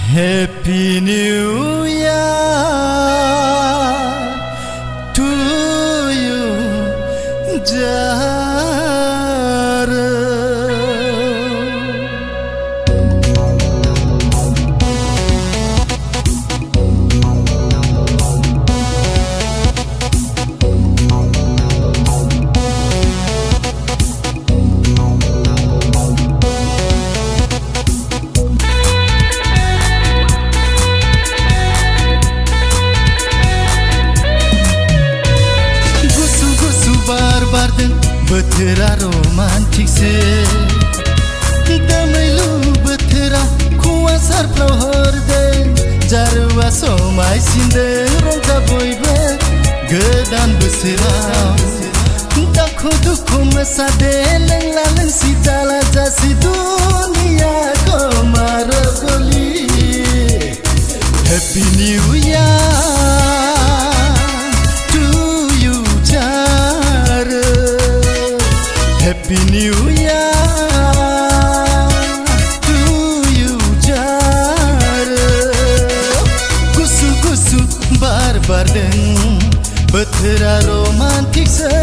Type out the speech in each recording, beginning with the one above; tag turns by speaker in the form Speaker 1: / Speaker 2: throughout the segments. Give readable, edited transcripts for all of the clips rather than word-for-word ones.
Speaker 1: Happy New Year to you, Jara. Betera romantik se Damailu betera kuasar flahorde Jarwa somai sinde rongta boybe Gedan besera Dakho dukho mesade lengla lengsi jala jasi dunia ko margoli Happy New Year Happy New Year to you, Jara. Gusu gusu bar bar deng, betera romantik se.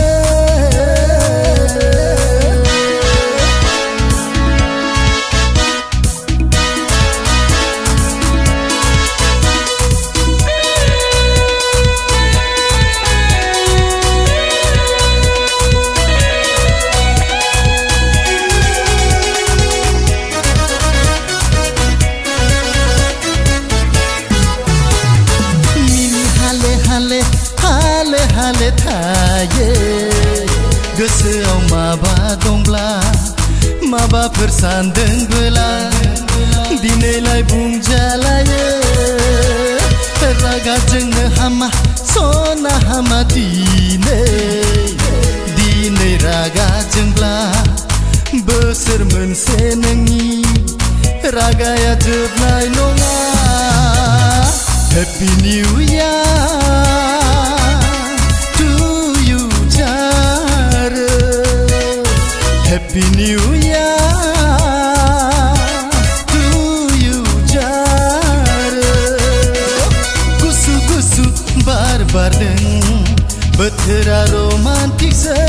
Speaker 1: Hale thaye gosoआव माबा दंब्ला माबाफोर सानदोंबोला दिनैलाय बुंजालायो रागा जोंनो हामा सना हामा दिनै रागा जोंब्ला बोसोर मोनसे नोंनि रागाया जोबनाय नङा Happy New Year Happy New Year to you, Jara. Gusu gusu bar bar deng, betera romantik se.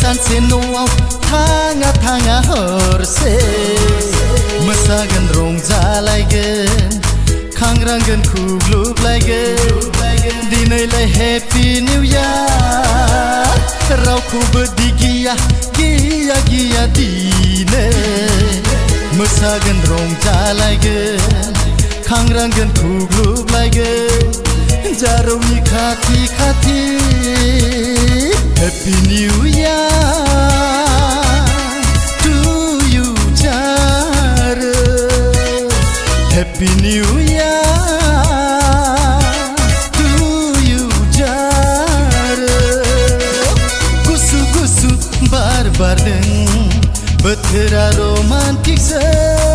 Speaker 1: Sanse no'aव थाङा हरसे मोसागोन रंजालायगोन खांग्रांगोन खुग्लुबलायगोन दिनैलाय Happy New Year रावखौबो गिया दिनै मोसागोन रंजालायगोन खांग्रांगोन खुग्लुबलायगोन जारौनि खाथि खाथि Happy New Year to you, Jara. Happy New Year to you, Jara. Gusu gusu bar bar deng, betera romantik se.